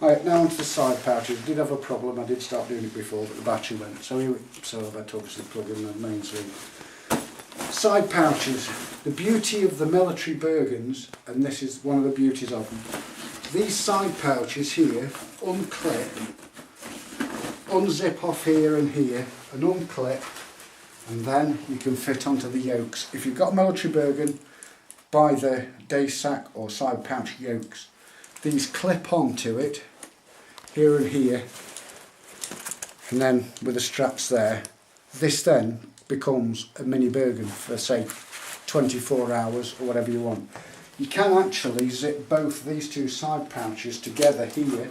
Right, now onto the side pouches. I did have a problem, I did start doing it before, but the battery went, so I've had to obviously plug in the main sleeve. Side pouches. The beauty of the military Bergans, and this is one of the beauties of them, these side pouches here unclip, unzip off here and here, and unclip, and then you can fit onto the yokes. If you've got a military Bergan, buy the day sack or side pouch yokes. These clip onto it, here and here, and then with the straps there. This then becomes a mini Bergan for say 24 hours or whatever you want. You can actually zip both these two side pouches together here,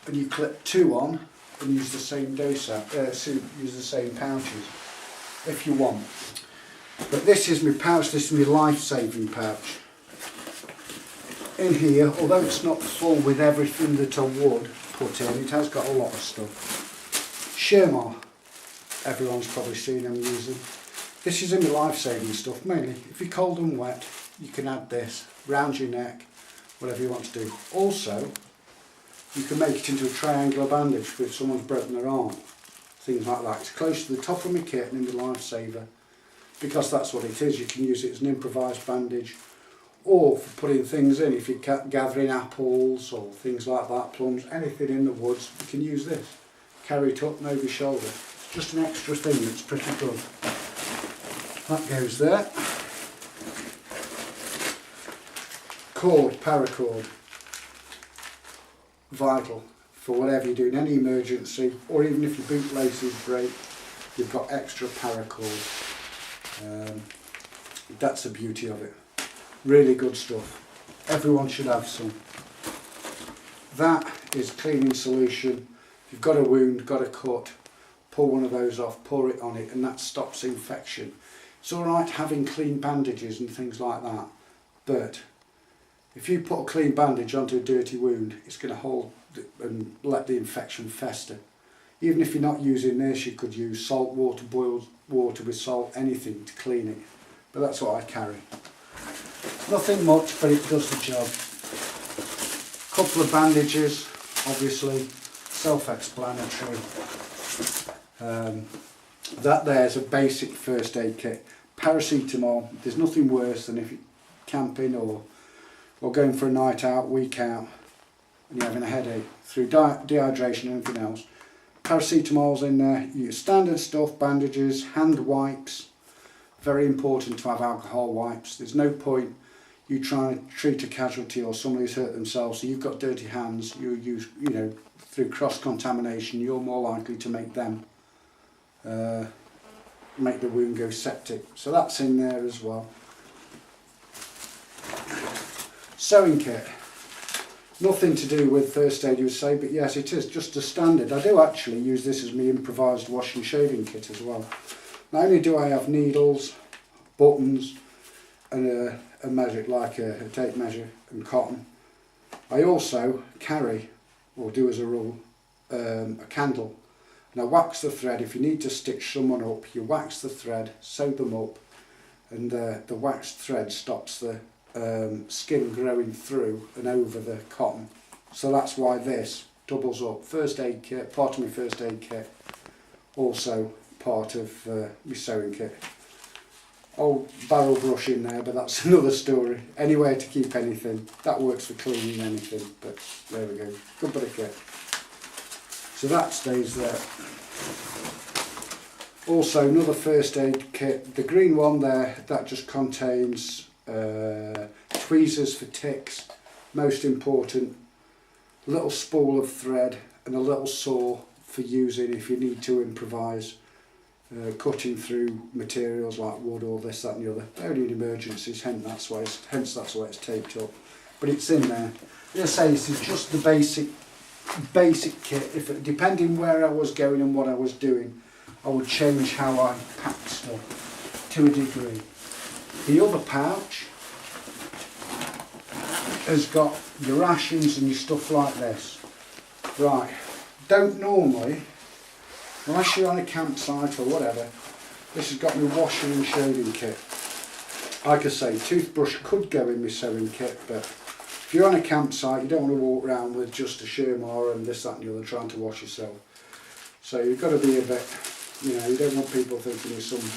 and you clip two on and use the same day sack, use the same pouches if you want. But this is my pouch, this is my life-saving pouch. In here, although it's not full with everything that I would put in, it has got a lot of stuff. Shermar, everyone's probably seen them using. This is in the life-saving stuff, mainly. If you're cold and wet, you can add this round your neck, whatever you want to do. Also, you can make it into a triangular bandage for if someone's broken their arm, things like that. It's close to the top of my kit and in the lifesaver, because that's what it is. You can use it as an improvised bandage, or for putting things in. If you're gathering apples or things like that, plums, anything in the woods, you can use this. Carry it up and over your shoulder. It's just an extra thing that's pretty good. That goes there. Cord, paracord. Vital for whatever you're doing, any emergency, or even if your boot laces break, you've got extra paracord. That's the beauty of it. Really good stuff. Everyone should have some. That is cleaning solution. If you've got a wound, got a cut, pull one of those off, pour it on it, and that stops infection. It's alright having clean bandages and things like that, but if you put a clean bandage onto a dirty wound, it's going to hold and let the infection fester. Even if you're not using this, you could use salt water, boiled water with salt, anything to clean it. But that's what I carry. Nothing much, but it does the job. Couple of bandages, obviously, self-explanatory. That there's a basic first aid kit. Paracetamol, there's nothing worse than if you're camping or going for a night out, week out, and you're having a headache through dehydration and anything else. Paracetamol's in there. Your standard stuff, bandages, hand wipes. Very important to have alcohol wipes. There's no point you trying to treat a casualty or somebody who's hurt themselves, so you've got dirty hands, through cross-contamination, you're more likely to make them make the wound go septic. So that's in there as well. Sewing kit. Nothing to do with first aid, you would say, but yes, it is just a standard. I do actually use this as my improvised wash and shaving kit as well. Not only do I have needles, buttons, and a measure, like a tape measure and cotton, I also carry, or do as a rule, a candle. And I wax the thread. If you need to stitch someone up, you wax the thread, sew them up, and the waxed thread stops the skin growing through and over the cotton. So that's why this doubles up. First aid kit, part of my first aid kit, also part of my sewing kit. Old barrel brush in there, but that's another story. Anywhere to keep anything. That works for cleaning anything, but there we go. Good bit of kit. So that stays there. Also another first aid kit. The green one there, that just contains tweezers for ticks, most important, a little spool of thread and a little saw for using if you need to improvise, cutting through materials like wood or this, that and the other. Only in emergencies, hence that's why it's taped up. But it's in there. As I say, this is just the basic kit. Depending where I was going and what I was doing, I would change how I packed stuff to a degree. The other pouch has got your rations and your stuff like this. Right, don't normally, unless you're on a campsite or whatever, this has got my washing and shaving kit. Like I say, toothbrush could go in my sewing kit, but If you're on a campsite, you don't want to walk around with just a Shermar and this, that and the other trying to wash yourself. So you've got to be a bit, you know, you don't want people thinking you're some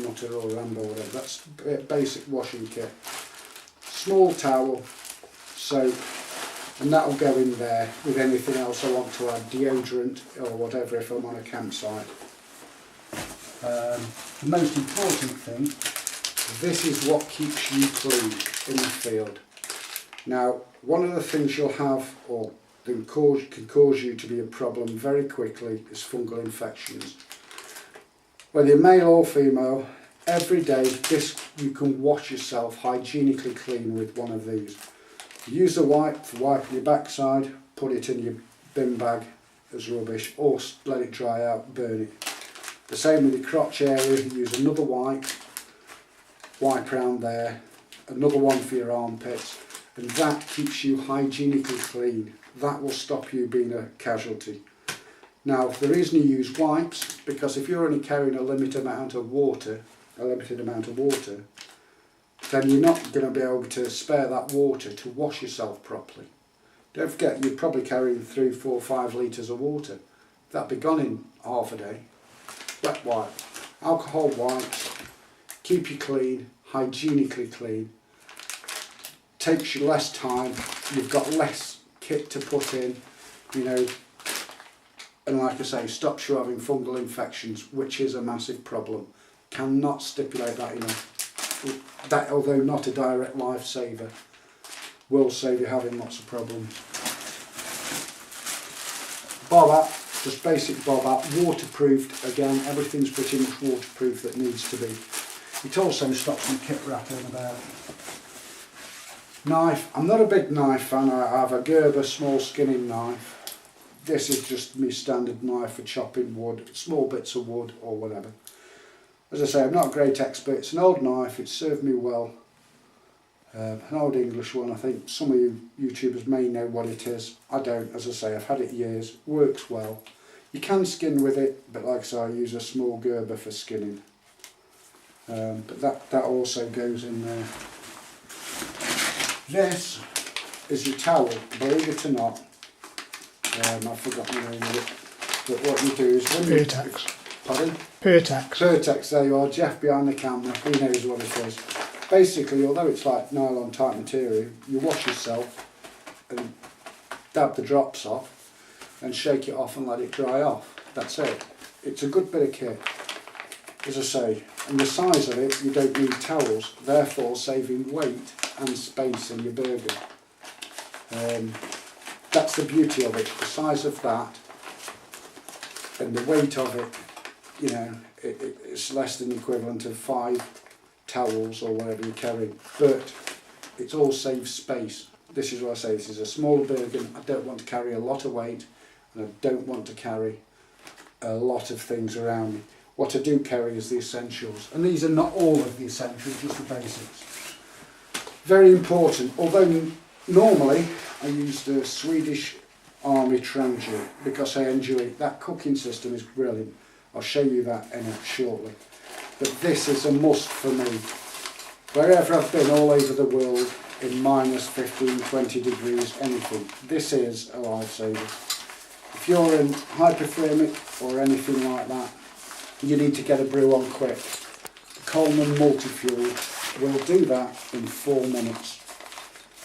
nutter or Rambo or whatever. That's a basic washing kit. Small towel, soap, and that'll go in there with anything else I want to add, deodorant or whatever if I'm on a campsite. The most important thing, this is what keeps you clean in the field. Now, one of the things you'll have, or can cause you to be a problem very quickly, is fungal infections. Whether you're male or female, every day you can wash yourself hygienically clean with one of these. Use a wipe for wiping your backside, put it in your bin bag as rubbish, or let it dry out, burn it. The same with your crotch area, use another wipe around there, another one for your armpits, and that keeps you hygienically clean. That will stop you being a casualty. Now, the reason you use wipes, because if you're only carrying a limited amount of water, then you're not going to be able to spare that water to wash yourself properly. Don't forget, you're probably carrying 3, 4, 5 litres of water. That'd be gone in half a day. Wet wipe, alcohol wipes, keep you clean, hygienically clean. Takes you less time, you've got less kit to put in, you know, and like I say, stops you having fungal infections, which is a massive problem. Cannot stipulate that enough. That, although not a direct lifesaver, will save you having lots of problems. Bob hat, just basic bob hat, waterproofed. Again, everything's pretty much waterproof that needs to be. It also stops me kit rattling about. Knife, I'm not a big knife fan. I have a Gerber small skinning knife. This is just my standard knife for chopping wood, small bits of wood or whatever. As I say, I'm not a great expert. It's an old knife, it's served me well. An old English one. I think some of you YouTubers may know what it is. I don't, as I say, I've had it years, works well. You can skin with it, but like I say, I use a small Gerber for skinning. But that also goes in there. This is your towel, believe it or not. I've forgotten the name of it. But what you do is when you... Pardon? Pertex, there you are. Jeff behind the camera, he knows what it is. Basically, although it's like nylon type material, you wash yourself and dab the drops off and shake it off and let it dry off. That's it. It's a good bit of kit. As I say, and the size of it, you don't need towels, therefore saving weight and space in your Bergan. That's the beauty of it, the size of that and the weight of it, you know, it's less than the equivalent of 5 towels or whatever you carry, but it all saves space. This is what I say, this is a smaller Bergan. I don't want to carry a lot of weight and I don't want to carry a lot of things around me. What I do carry is the essentials, and these are not all of the essentials, just the basics. Very important, although normally I use the Swedish Army Trangia because I enjoy it. That cooking system is brilliant. I'll show you that in it shortly. But this is a must for me. Wherever I've been all over the world, in minus 15, 20 degrees, anything, this is a lifesaver. If you're in hypothermic or anything like that, you need to get a brew on quick. The Coleman multi-fuel will do that in 4 minutes.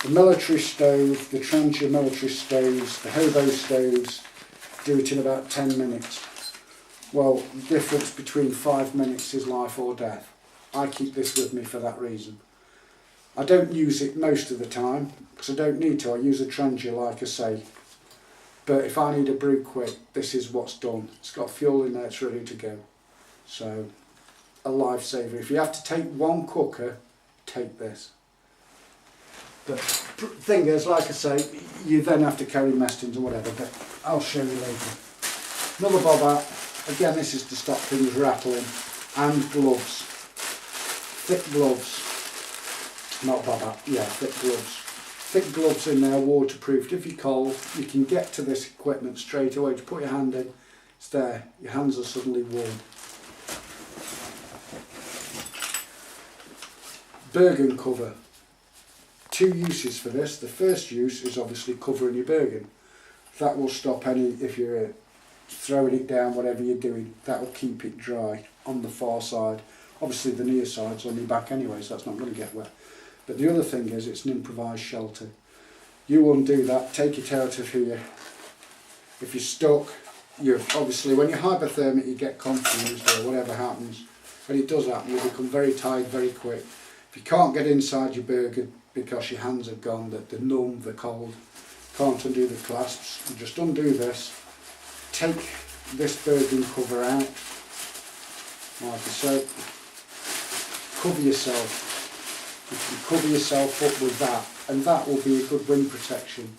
The military stove, the Trangia military stoves, the hobo stoves do it in about 10 minutes. Well, the difference between 5 minutes is life or death. I keep this with me for that reason. I don't use it most of the time because I don't need to. I use a Trangia like I say. But if I need a brew quick, this is what's done. It's got fuel in there, it's ready to go. So, a lifesaver. If you have to take one cooker, take this. The thing is, like I say, you then have to carry mess tins or whatever, but I'll show you later. Another bob hat. Again, this is to stop things rattling. And gloves. Thick gloves. Not bob hat, yeah, thick gloves. Thick gloves in there, waterproofed. If you're cold, you can get to this equipment straight away. Just put your hand in, it's there. Your hands are suddenly warm. Bergan cover. two uses for this. The first use is obviously covering your Bergan. That will stop any, if you're throwing it down, whatever you're doing, that will keep it dry on the far side. Obviously the near side's on your back anyway, so that's not going to get wet. But the other thing is it's an improvised shelter. You undo that, take it out of here. If you're stuck, you obviously when you're hypothermic you get confused or whatever happens. When it does happen you become very tired very quick. If you can't get inside your Bergan because your hands have gone, that they're numb, they're cold, can't undo the clasps, you just undo this, take this Bergan cover out, like so, cover yourself. You can cover yourself up with that, and that will be a good wind protection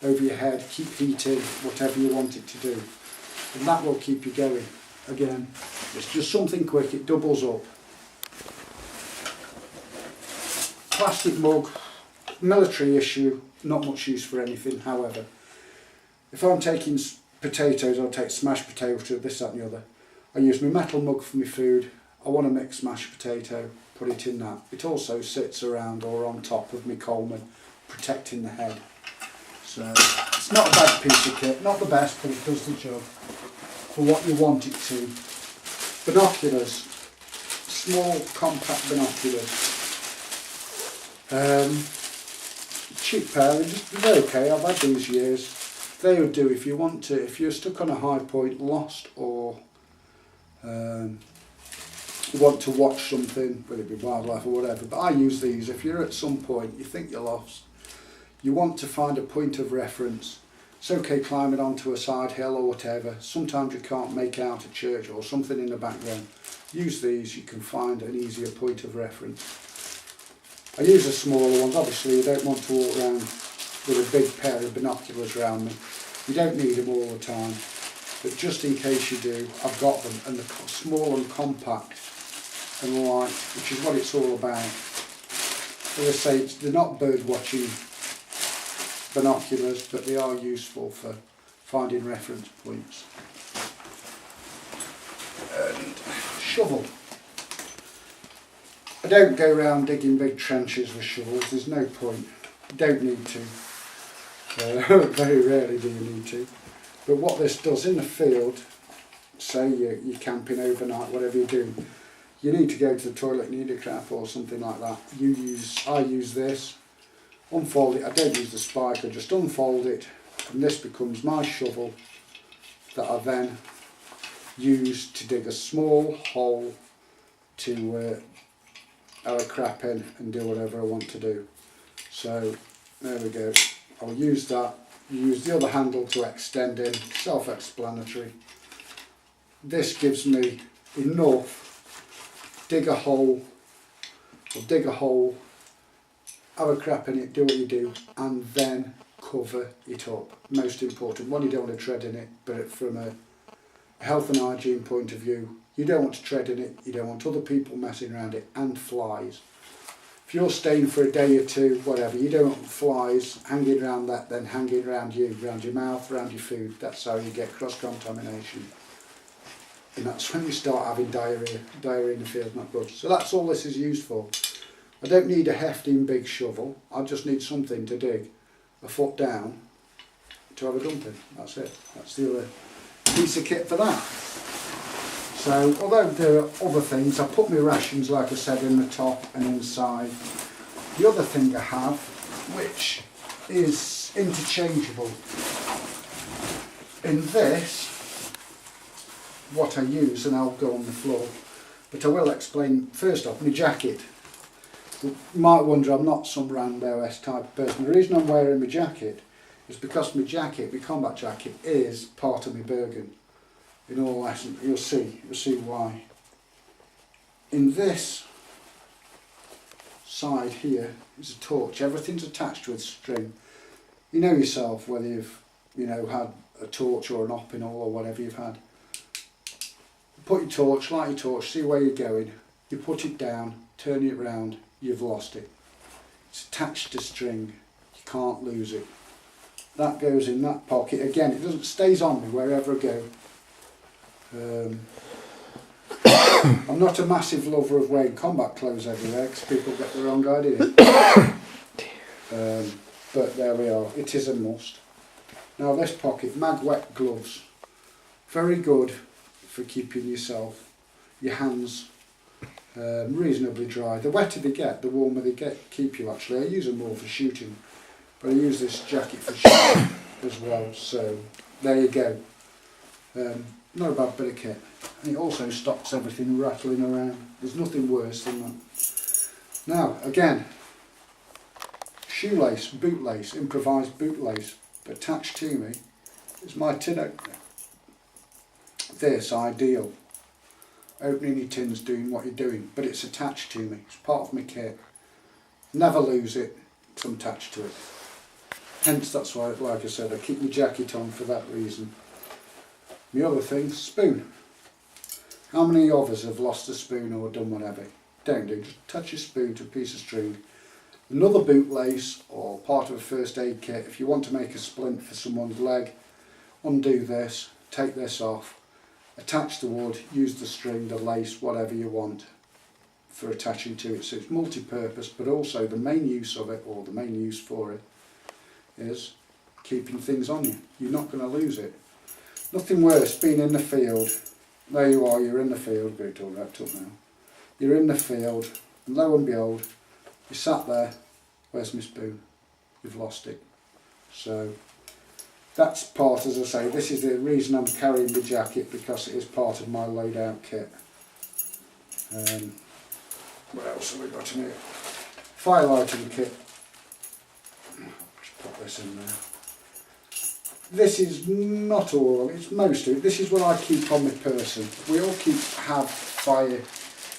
over your head, keep heat in, whatever you want it to do. And that will keep you going. Again, it's just something quick, it doubles up. Plastic mug, military issue, not much use for anything. However, if I'm taking potatoes, I'll take smashed potato, this, that and the other. I use my metal mug for my food. I want to mix mashed potato, put it in that. It also sits around or on top of my Coleman, protecting the head. So it's not a bad piece of kit, not the best, but it does the job for what you want it to. Binoculars, small compact binoculars. Cheap pair, they're okay, I've had these years. They would do if you want to, if you're stuck on a high point, lost, or want to watch something, whether it be wildlife or whatever. But I use these if you're at some point, you think you're lost, you want to find a point of reference. It's okay climbing onto a side hill or whatever. Sometimes you can't make out a church or something in the background. Use these, you can find an easier point of reference. I use the smaller ones. Obviously you don't want to walk around with a big pair of binoculars around me. You don't need them all the time, but just in case you do, I've got them, and they're small and compact and light, which is what it's all about. As I say, they're not bird watching binoculars, but they are useful for finding reference points. And shovel. I don't go around digging big trenches with shovels, there's no point. You don't need to. Very rarely do you need to. But what this does in the field, say you're camping overnight, whatever you're doing, you need to go to the toilet, need a crap or something like that. I use this, unfold it, I don't use the spike, I just unfold it, and this becomes my shovel that I then use to dig a small hole to have a crap in and do whatever I want to do. So there we go, I'll use that, use the other handle to extend in, self-explanatory. This gives me enough, dig a hole, have a crap in it, do what you do, and then cover it up. Most important, one, you don't want to tread in it, but from a health and hygiene point of view, you don't want to tread in it, you don't want other people messing around it, and flies. If you're staying for a day or two, whatever, you don't want flies hanging around that, then hanging around you, around your mouth, around your food. That's how you get cross-contamination. And that's when you start having diarrhoea. Diarrhoea in the field, not good. So that's all this is used for. I don't need a hefty and big shovel, I just need something to dig a foot down to have a dump in. That's it. That's the other piece of kit for that. So although there are other things, I put my rations, like I said, in the top and inside. The other thing I have, which is interchangeable, in this, what I use, and I'll go on the floor, but I will explain first off, my jacket. You might wonder, I'm not some Rambo-esque type of person. The reason I'm wearing my jacket is because my jacket, my combat jacket, is part of my Bergan. In all essence, you'll see why. In this side here is a torch. Everything's attached with string. You know yourself whether you've had a torch or an oppinol or whatever you've had. Put your torch, light your torch, see where you're going. You put it down, turn it round, you've lost it. It's attached to string. You can't lose it. That goes in that pocket. Again, it stays on me wherever I go. I'm not a massive lover of wearing combat clothes everywhere because people get the wrong idea. But there we are, it is a must. Now this pocket, mag wet gloves, very good for keeping your hands reasonably dry. The wetter they get, the warmer they keep you actually. I use them more for shooting, but I use this jacket for shooting as well, so there you go. Not a bad bit of kit. And it also stops everything rattling around. There's nothing worse than that. Now again, shoelace, bootlace, improvised bootlace, attached to me is my tin opener. This, ideal. Opening your tins, doing what you're doing, but it's attached to me. It's part of my kit. Never lose it, it's attached to it. Hence, that's why, like I said, I keep my jacket on for that reason. The other thing, spoon. How many of us have lost a spoon or done whatever? Don't do, just touch your spoon to a piece of string. Another bootlace or part of a first aid kit. If you want to make a splint for someone's leg, undo this, take this off, attach the wood, use the string, the lace, whatever you want for attaching to it. So it's multi-purpose, but also the main use of it, or the main use for it, is keeping things on you. You're not going to lose it. Nothing worse being in the field. There you are, you're in the field, go to wrapped up now. You're in the field, and lo and behold, you sat there, where's my spoon? You've lost it. So that's part, as I say, this is the reason I'm carrying the jacket, because it is part of my laid out kit. What else have we got in here? Fire lighting kit. Just put this in there. This is not all of it, it's most of it. This is what I keep on my person. We all have fire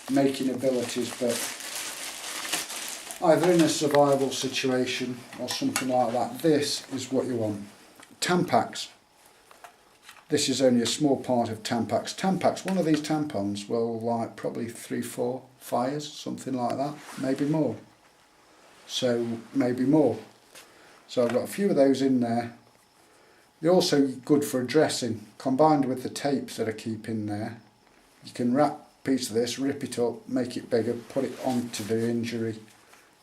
making abilities, but either in a survival situation or something like that, this is what you want. Tampax. This is only a small part of Tampax. Tampax, one of these tampons will light probably 3-4 fires, something like that, maybe more. So maybe more. So I've got a few of those in there. They're also good for dressing, combined with the tapes that I keep in there. You can wrap a piece of this, rip it up, make it bigger, put it onto the injury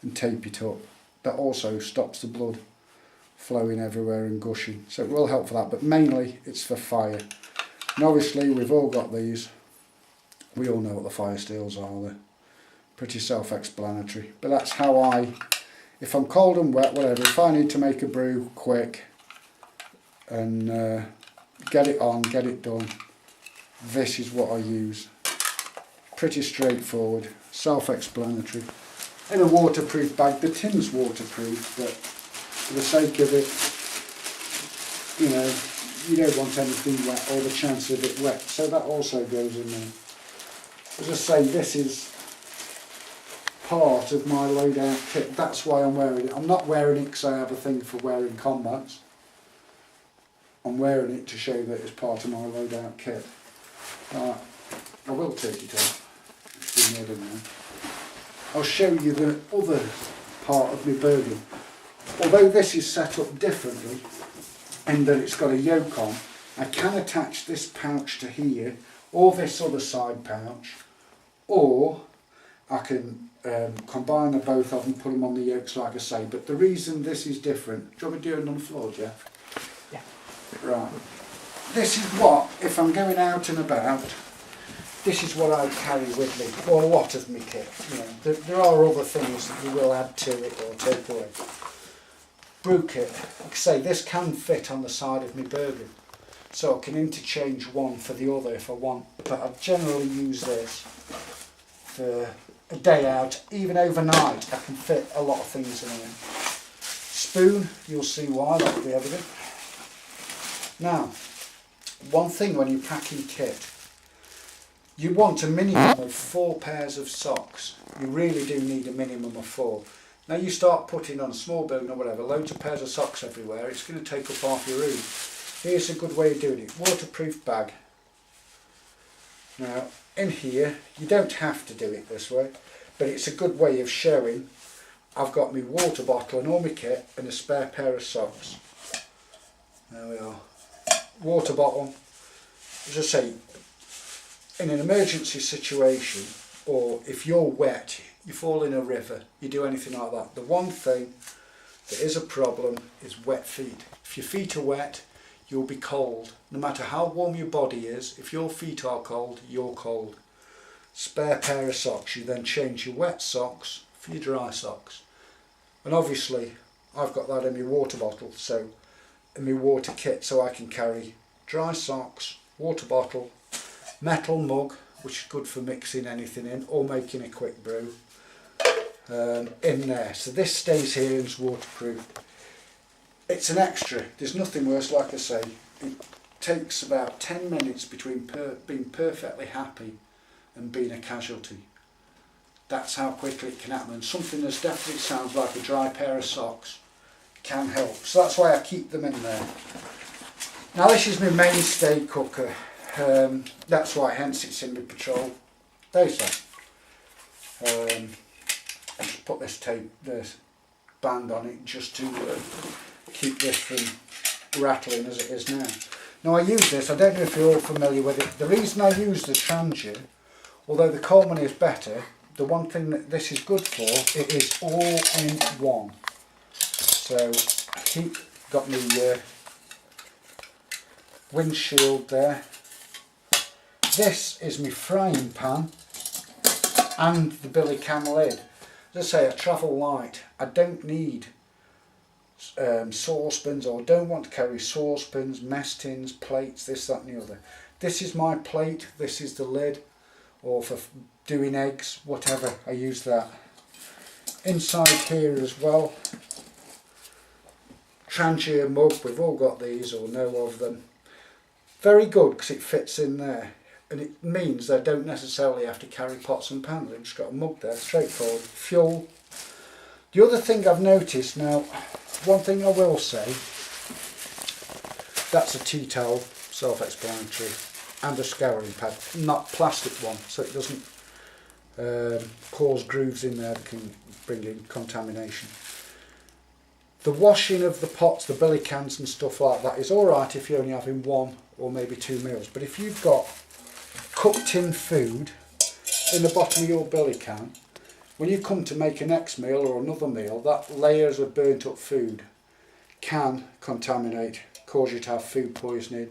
and tape it up. That also stops the blood flowing everywhere and gushing, so it will help for that, but mainly it's for fire. And obviously we've all got these, we all know what the fire steels are, they're pretty self-explanatory, but that's how if I'm cold and wet, whatever, if I need to make a brew quick and get it on, get it done, this is what I use. Pretty straightforward, self-explanatory. In a waterproof bag, the tin's waterproof, but for the sake of it, you know, you don't want anything wet or the chance of it wet, so that also goes in there. As I say, this is part of my laid out kit, that's why I'm wearing it. I'm not wearing it because I have a thing for wearing combats. I'm wearing it to show that it's part of my laid out kit. I will take it off. It's been in there. I'll show you the other part of my Bergan. Although this is set up differently in that it's got a yoke on, I can attach this pouch to here or this other side pouch, or I can combine the both of them, put them on the yokes like I say. But the reason this is different, do you want me to do it on the floor, Jeff? Yeah. Right. This is what, if I'm going out and about, this is what I carry with me, or a lot of my kit. You know, there are other things that you will add to it or take away. Brew kit, like I say, this can fit on the side of my Bergan, so I can interchange one for the other if I want, but I generally use this for a day out, even overnight. I can fit a lot of things in here. Spoon, you'll see why, that'll be evident. Now, one thing when you're packing kit, you want a minimum of 4 pairs of socks. You really do need a minimum of 4. Now you start putting on a small Bergan or whatever, loads of pairs of socks everywhere, it's going to take up half your room. Here's a good way of doing it, waterproof bag. Now in here, you don't have to do it this way, but it's a good way of showing I've got my water bottle and all my kit and a spare pair of socks. There we are. Water bottle. As I say, in an emergency situation, or if you're wet, you fall in a river, you do anything like that, the one thing there is a problem, is wet feet. If your feet are wet, you'll be cold. No matter how warm your body is, if your feet are cold, you're cold. Spare pair of socks, you then change your wet socks for your dry socks. And obviously I've got that in my water bottle, so in my water kit, so I can carry dry socks, water bottle, metal mug, which is good for mixing anything in or making a quick brew, in there. So this stays here and is waterproof. It's an extra, there's nothing worse, like I say. It takes about 10 minutes between being perfectly happy and being a casualty. That's how quickly it can happen, and something that definitely sounds like a dry pair of socks can help. So that's why I keep them in there. Now this is my mainstay cooker. That's why, hence it's in my patrol data. I just put this band on it just to keep this from rattling as it is now. Now I use this, I don't know if you're all familiar with it. The reason I use the Trangia, although the Coleman is better, the one thing that this is good for, it is all in one. So got my windshield there. This is my frying pan and the billy can lid. As I say, I travel light. I don't need saucepans, or don't want to carry saucepans, mess tins, plates, this, that and the other. This is my plate, this is the lid, or for doing eggs, whatever, I use that. Inside here as well, Trangia mug, we've all got these or know of them. Very good because it fits in there, and it means they don't necessarily have to carry pots and pans. They've just got a mug there, straightforward. Fuel. The other thing I've noticed now, one thing I will say, that's a tea towel, self-explanatory, and a scouring pad, not plastic one, so it doesn't cause grooves in there that can bring in contamination. The washing of the pots, the billy cans and stuff like that is alright if you're only having one or maybe 2 meals, but if you've got cooked in food in the bottom of your billy can, when you come to make a next meal or another meal, that layers of burnt up food can contaminate, cause you to have food poisoning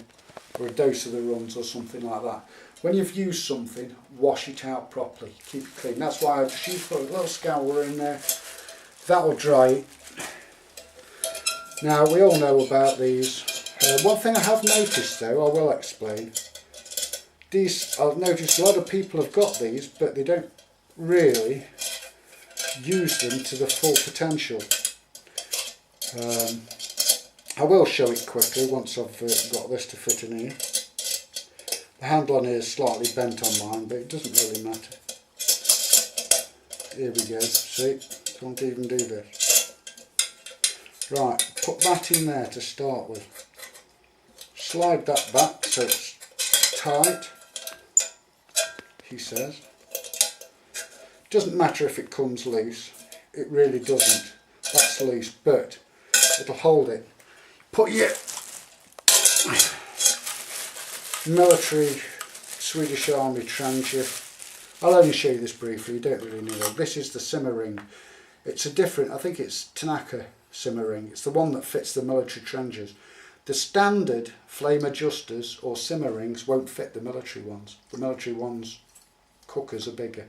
or a dose of the runs or something like that. When you've used something, wash it out properly, keep it clean. That's why I just put a little scourer in there, that will dry it. Now we all know about these. One thing I have noticed though, I will explain. These, I've noticed a lot of people have got these, but they don't really use them to the full potential. I will show it quickly once I've got this to fit in here. The handle on here is slightly bent on mine, but it doesn't really matter. Here we go, see, can't even do this. Right, put that in there to start with. Slide that back so it's tight, he says. Doesn't matter if it comes loose, it really doesn't. That's loose, but it'll hold it. Put your military Swedish Army Trangia. I'll only show you this briefly, you don't really need it. This is the simmer ring. It's a different, I think it's Tanaka simmer ring. It's the one that fits the military Trangias. The standard flame adjusters or simmer rings won't fit the military ones. The military ones, cookers are bigger.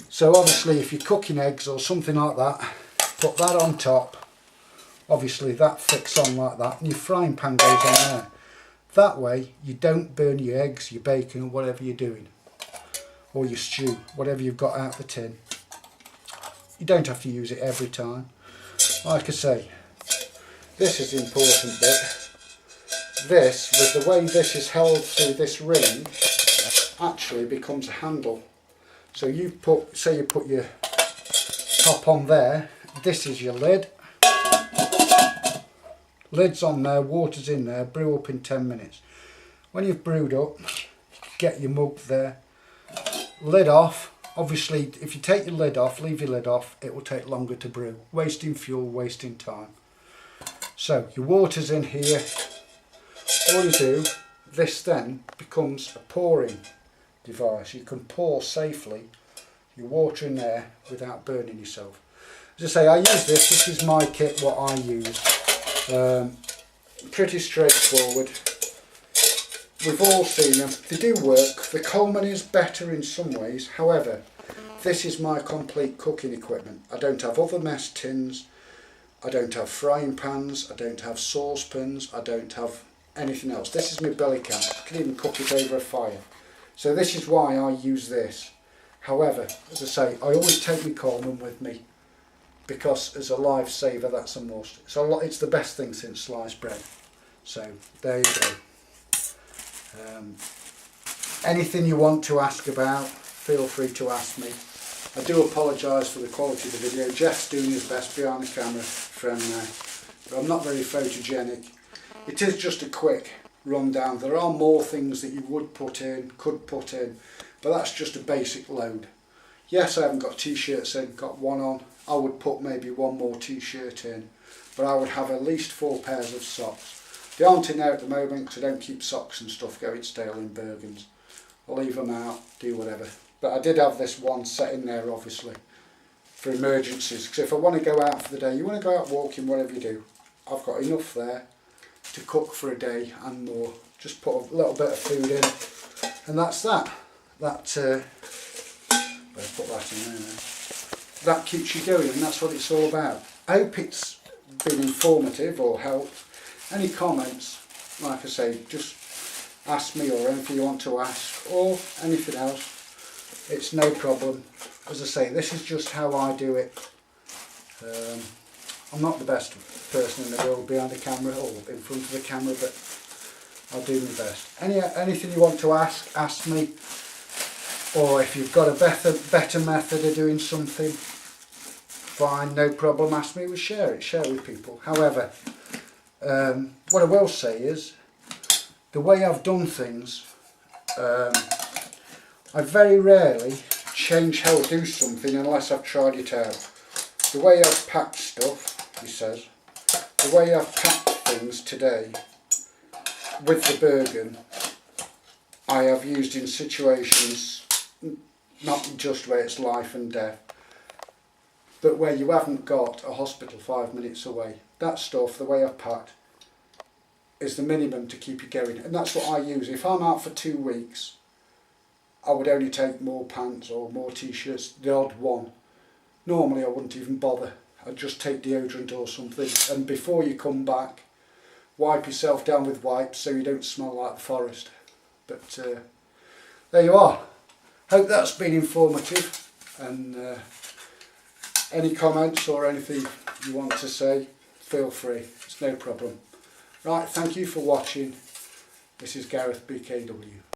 So obviously if you're cooking eggs or something like that, put that on top. Obviously that fits on like that, and your frying pan goes on there. That way you don't burn your eggs, your bacon or whatever you're doing, or your stew, whatever you've got out the tin. You don't have to use it every time. Like I say, this is the important bit. This, with the way this is held through this ring, actually becomes a handle. So you put, say you put your top on there, this is your lid. Lid's on there, water's in there, brew up in 10 minutes. When you've brewed up, get your mug there, lid off. Obviously if you take your lid off, leave your lid off, it will take longer to brew. Wasting fuel, wasting time. So your water's in here. All you do, this then becomes a pouring device. You can pour safely your water in there without burning yourself. As I say, I use this is my kit, what I use. Pretty straightforward. We've all seen them, they do work. The Coleman is better in some ways, however, this is my complete cooking equipment. I don't have other mess tins, I don't have frying pans, I don't have saucepans, I don't have anything else. This is my belly can, I can even cook it over a fire. So this is why I use this. However, as I say, I always take my Coleman with me, because as a lifesaver that's a must. It's the best thing since sliced bread. So there you go. Anything you want to ask about, feel free to ask me. I do apologise for the quality of the video. Jeff's doing his best behind the camera from there, but I'm not very photogenic. It is just a quick rundown. There are more things that you could put in, but that's just a basic load. Yes, I haven't got t-shirts in, got one on. I would put maybe one more t-shirt in, but I would have at least 4 pairs of socks. They aren't in there at the moment because I don't keep socks and stuff going stale in Bergans. I'll leave them out, do whatever. But I did have this one set in there obviously for emergencies, because if I want to go out for the day, you want to go out walking, whatever you do, I've got enough there to cook for a day and more. Just put a little bit of food in and that's that. Better put that in there now. That keeps you going, and that's what it's all about. I hope it's been informative or helped. Any comments, like I say, just ask me, or anything you want to ask, or anything else. It's no problem. As I say, this is just how I do it. I'm not the best person in the world behind the camera or in front of the camera, but I'll do my best. Anything you want to ask me. Or if you've got a better method of doing something, fine, no problem, ask me, we'll share with people. However, what I will say is, the way I've done things, I very rarely change how I do something unless I've tried it out. The way I've packed stuff, he says, the way I've packed things today with the Bergan, I have used in situations not just where it's life and death, but where you haven't got a hospital 5 minutes away. That stuff, the way I've packed, is the minimum to keep you going, and that's what I use. If I'm out for 2 weeks, I would only take more pants or more t-shirts, the odd one. Normally I wouldn't even bother. I'd just take deodorant or something, and before you come back, wipe yourself down with wipes so you don't smell like the forest. But there you are. Hope that's been informative, and any comments or anything you want to say, feel free, it's no problem. Right, thank you for watching. This is Garethbkw.